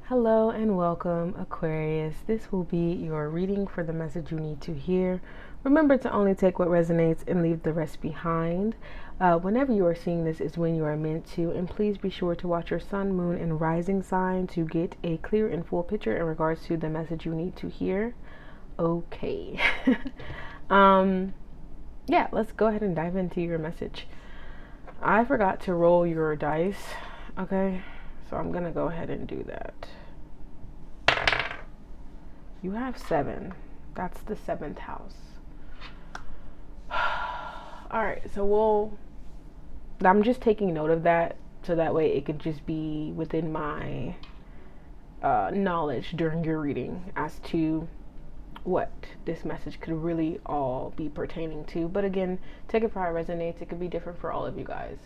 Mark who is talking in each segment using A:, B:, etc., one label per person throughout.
A: Hello and welcome, Aquarius. This will be your reading for the message you need to hear. Remember to only take what resonates and leave the rest behind. Whenever you are seeing this is when you are meant to, and please be sure to watch your sun, moon, and rising sign to get a clear and full picture in regards to the message you need to hear. Okay. Yeah, let's go ahead and dive into your message. I forgot to roll your dice, okay? So I'm gonna go ahead and do that. You have 7. That's the 7th house. Alright, so I'm just taking note of that so that way it could just be within my knowledge during your reading as to what this message could really all be pertaining to. But again, take it for how it resonates. It could be different for all of you guys.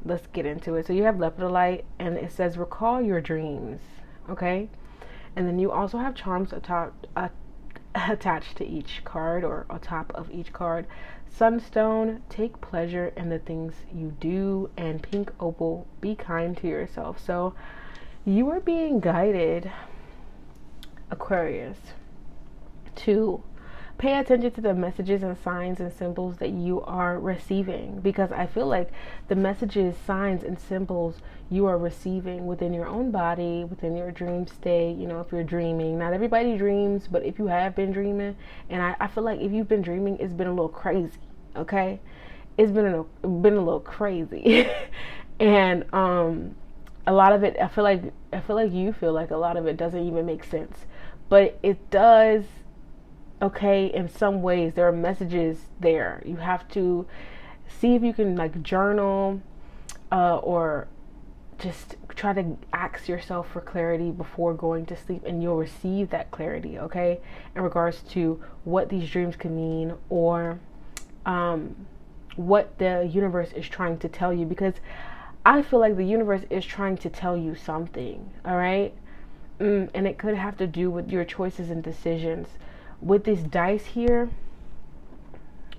A: Let's get into it. So you have lepidolite, and it says recall your dreams, okay? And then you also have charms attached to each card, or on top of each card. Sunstone, take pleasure in the things you do, and pink opal, be kind to yourself. So you are being guided, Aquarius, to pay attention to the messages and signs and symbols that you are receiving, because I feel like the messages, signs, and symbols you are receiving within your own body, within your dream state, you know, if you're dreaming. Not everybody dreams, but if you have been dreaming, and I feel like if you've been dreaming, it's been a little crazy, okay? It's been a little crazy. And a lot of it, I feel like you feel like a lot of it doesn't even make sense, but it does. Okay, in some ways there are messages there. You have to see if you can like journal or just try to ask yourself for clarity before going to sleep, and you'll receive that clarity, okay, in regards to what these dreams can mean, or what the universe is trying to tell you, because I feel like the universe is trying to tell you something, all right? And it could have to do with your choices and decisions. With this dice here,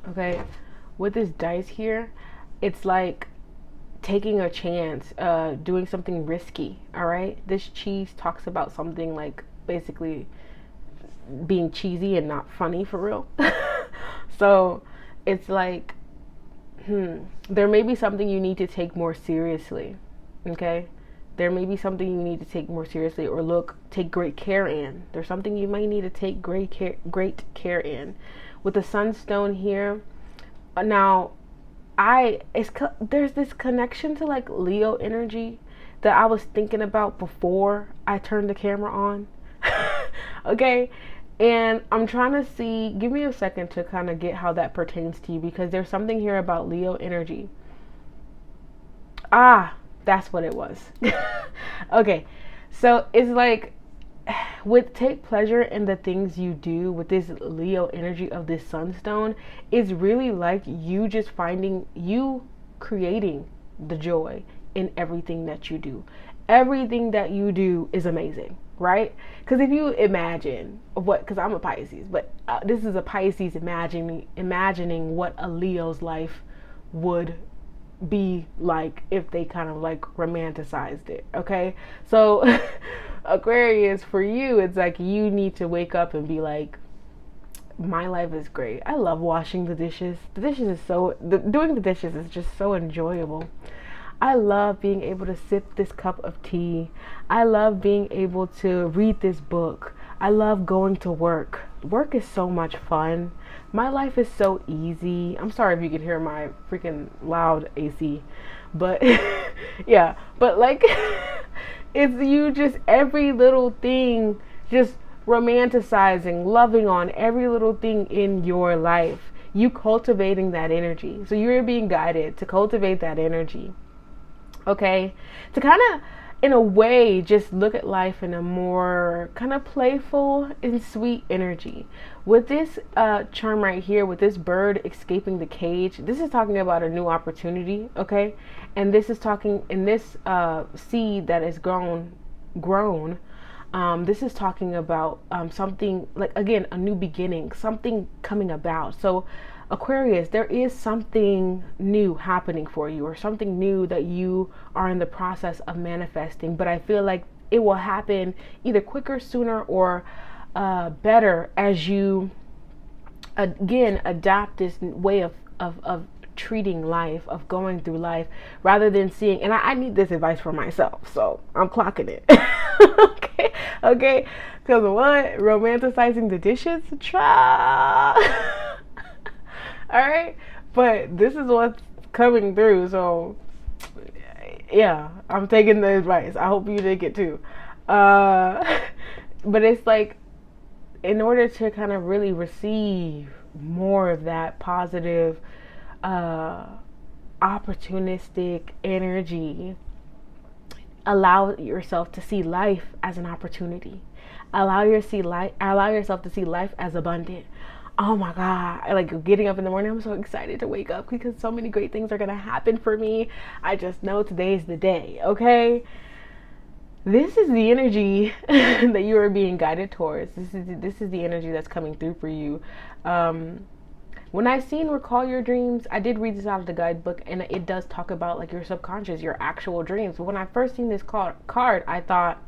A: okay, with this dice here, it's like taking a chance, doing something risky, all right? This cheese talks about something like basically being cheesy and not funny for real. So it's like, there may be something you need to take more seriously, okay? There may be something you need to take more seriously, or take great care in. There's something you might need to take great care in. With the sunstone here, now, there's this connection to like Leo energy that I was thinking about before I turned the camera on. Okay, and I'm trying to see. Give me a second to kind of get how that pertains to you, because there's something here about Leo energy. That's what it was. Okay, so it's like, take pleasure in the things you do with this Leo energy of this sunstone. It's really like you just creating the joy in everything that you do. Everything that you do is amazing, right? Because if you imagine because I'm a Pisces, but this is a Pisces imagining what a Leo's life would be like if they kind of like romanticized it, okay? So Aquarius, for you, it's like you need to wake up and be like, my life is great. I love washing the dishes. Doing the dishes is just so enjoyable. I love being able to sip this cup of tea. I love being able to read this book. I love going to work. Work is so much fun. My life is so easy. I'm sorry if you can hear my freaking loud AC, but yeah, but like it's you just every little thing, just romanticizing, loving on every little thing in your life. You cultivating that energy. So you're being guided to cultivate that energy. Okay? To kind of, in a way, just look at life in a more kind of playful and sweet energy. With this charm right here, with this bird escaping the cage, this is talking about a new opportunity, okay? And this is talking, in this seed that is grown, this is talking about something, like, again, a new beginning, something coming about. So Aquarius, there is something new happening for you, or something new that you are in the process of manifesting. But I feel like it will happen either quicker, sooner, or better as you, again, adapt this way of treating life, of going through life, rather than seeing, and I need this advice for myself, so I'm clocking it. okay, because what, romanticizing the dishes, try. All right, but this is what's coming through, so yeah, I'm taking the advice. I hope you take it too. But it's like, in order to kind of really receive more of that positive, opportunistic energy, allow yourself to see life as an opportunity. Allow yourself to see life as abundant. Oh my God, like getting up in the morning, I'm so excited to wake up because so many great things are going to happen for me. I just know today's the day, okay? This is the energy that you are being guided towards. This is the energy that's coming through for you. When I seen Recall Your Dreams, I did read this out of the guidebook, and it does talk about like your subconscious, your actual dreams. But when I first seen this card, I thought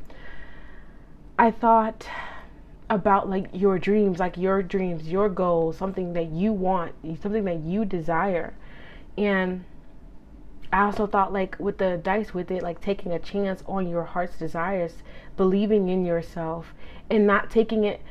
A: about like your dreams, your goals, something that you want, something that you desire. And I also thought, like, with the dice with it, like taking a chance on your heart's desires, believing in yourself, and not taking it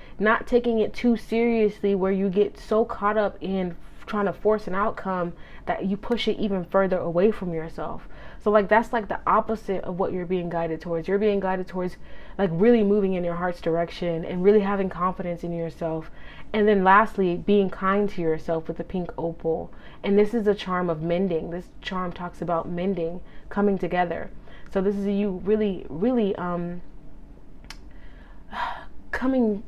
A: too seriously, where you get so caught up in trying to force an outcome that you push it even further away from yourself. So like that's like the opposite of what you're being guided towards. You're being guided towards like really moving in your heart's direction and really having confidence in yourself. And then lastly, being kind to yourself with the pink opal. And this is a charm of mending. This charm talks about mending, coming together. So this is you really, really coming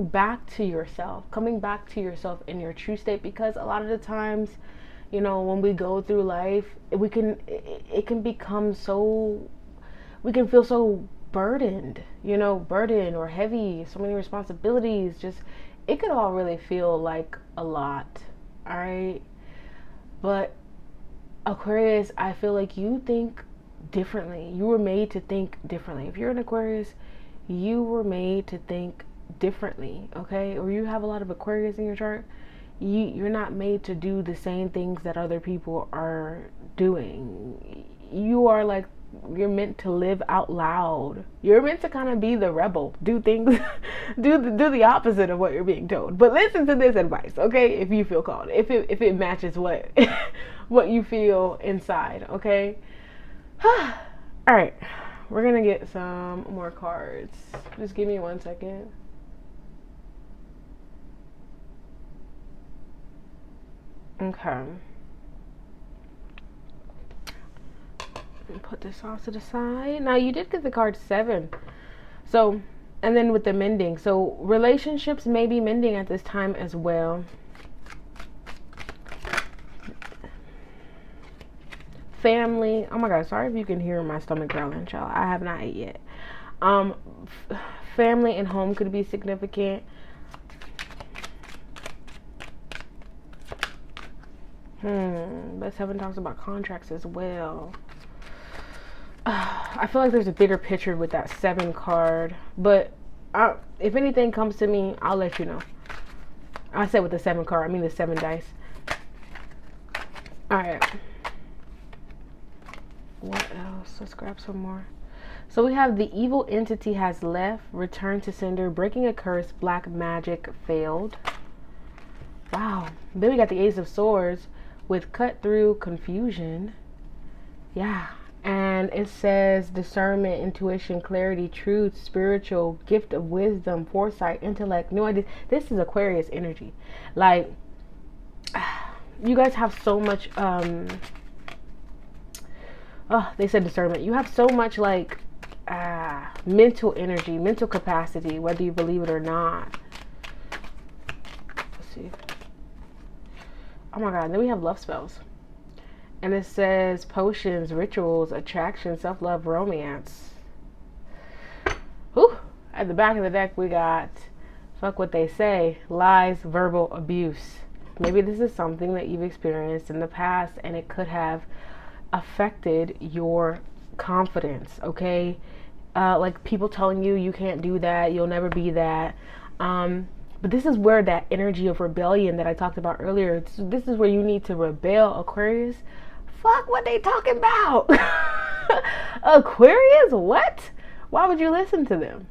A: back to yourself in your true state. Because a lot of the times, you know, when we go through life, it can become so, we can feel so burdened or heavy, so many responsibilities. Just, it could all really feel like a lot. All right. But Aquarius, I feel like you think differently. You were made to think differently. If you're an Aquarius, you were made to think differently. Okay. Or you have a lot of Aquarius in your chart. You're not made to do the same things that other people are doing. You are like, you're meant to live out loud. You're meant to kind of be the rebel, do things, do the opposite of what you're being told. But listen to this advice, okay? If you feel called, if it matches what what you feel inside, okay? All right, we're gonna get some more cards. Just give me 1 second. Okay. Put this off to the side. Now you did get the card 7. So, and then with the mending. So relationships may be mending at this time as well. Family. Oh my God. Sorry if you can hear my stomach growling, child. I have not ate yet. Family and home could be significant. But 7 talks about contracts as well. I feel like there's a bigger picture with that 7 card. But if anything comes to me, I'll let you know. I said with the 7 card, I mean the 7 dice. Alright. What else? Let's grab some more. So we have the evil entity has left, returned to sender, breaking a curse, black magic failed. Wow. Then we got the Ace of Swords with cut through confusion. Yeah. And it says discernment, intuition, clarity, truth, spiritual, gift of wisdom, foresight, intellect, new ideas. This is Aquarius energy. Like, you guys have so much, they said discernment. You have so much like mental energy, mental capacity, whether you believe it or not. Let's see. Oh my God, then we have love spells. And it says potions, rituals, attraction, self-love, romance. Whew. At the back of the deck, we got fuck what they say, lies, verbal abuse. Maybe this is something that you've experienced in the past, and it could have affected your confidence, okay? Like people telling you you can't do that, you'll never be that. But this is where that energy of rebellion that I talked about earlier, this is where you need to rebel, Aquarius. Fuck what they talking about. Aquarius, what? Why would you listen to them?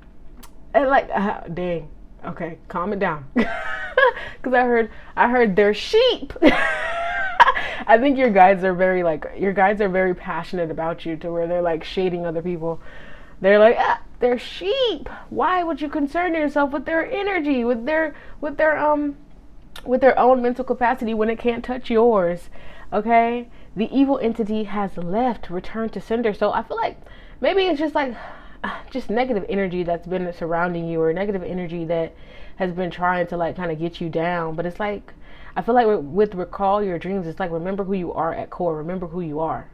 A: And like, dang. Okay, calm it down. Because I heard they're sheep. I think your guides are very passionate about you, to where they're like shading other people. They're like, they're sheep. Why would you concern yourself with their energy, with their own mental capacity when it can't touch yours? Okay? The evil entity has left, returned to sender. So I feel like maybe it's just like just negative energy that's been surrounding you, or negative energy that has been trying to like kind of get you down. But it's like, I feel like with recall your dreams, it's like, remember who you are at core. Remember who you are.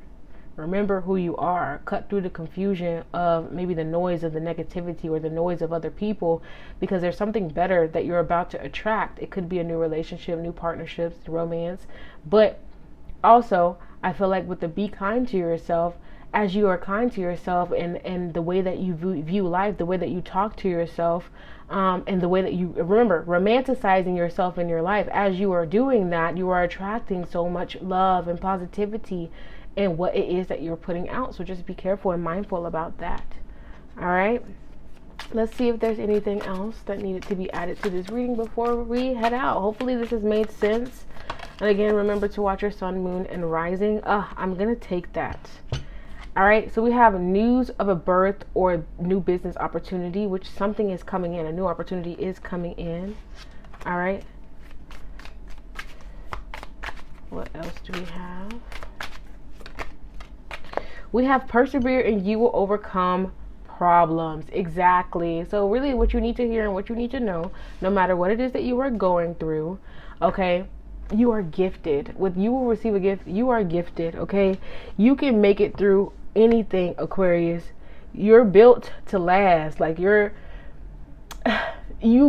A: Remember who you are. Cut through the confusion of maybe the noise of the negativity or the noise of other people, because there's something better that you're about to attract. It could be a new relationship, new partnerships, romance. But also, I feel like with the be kind to yourself, as you are kind to yourself, and the way that you view life, the way that you talk to yourself, and the way that you, remember, romanticizing yourself in your life, as you are doing that, you are attracting so much love and positivity in what it is that you're putting out. So just be careful and mindful about that. All right. Let's see if there's anything else that needed to be added to this reading before we head out. Hopefully this has made sense. And again, remember to watch your sun, moon, and rising. I'm going to take that. All right, so we have news of a birth or new business opportunity, which something is coming in. A new opportunity is coming in. All right. What else do we have? We have persevere and you will overcome problems. Exactly. So really what you need to hear and what you need to know, no matter what it is that you are going through, okay, you are gifted. With you will receive a gift. You are gifted, okay? You can make it through anything, Aquarius. You're built to last. Like you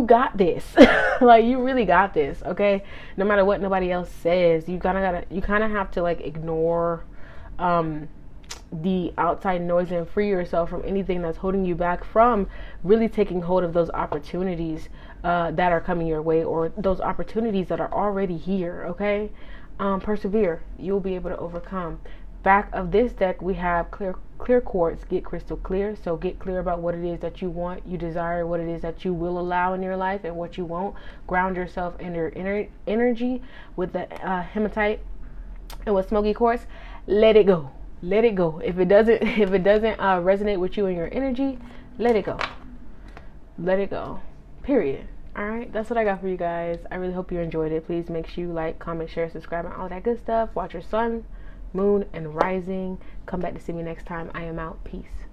A: got this. Like you really got this, okay? No matter what nobody else says, you kind of have to like ignore the outside noise and free yourself from anything that's holding you back from really taking hold of those opportunities that are coming your way, or those opportunities that are already here, okay? Persevere. You'll be able to overcome. Back of this deck, we have clear quartz. Get crystal clear. So get clear about what it is that you want, you desire, what it is that you will allow in your life, and what you won't. Ground yourself in your energy with the hematite and with smoky quartz. Let it go. Let it go. If it doesn't resonate with you and your energy, let it go. Let it go. Period. All right, that's what I got for you guys. I really hope you enjoyed it. Please make sure you like, comment, share, subscribe, and all that good stuff. Watch your sun, moon, and rising. Come back to see me next time. I am out. Peace.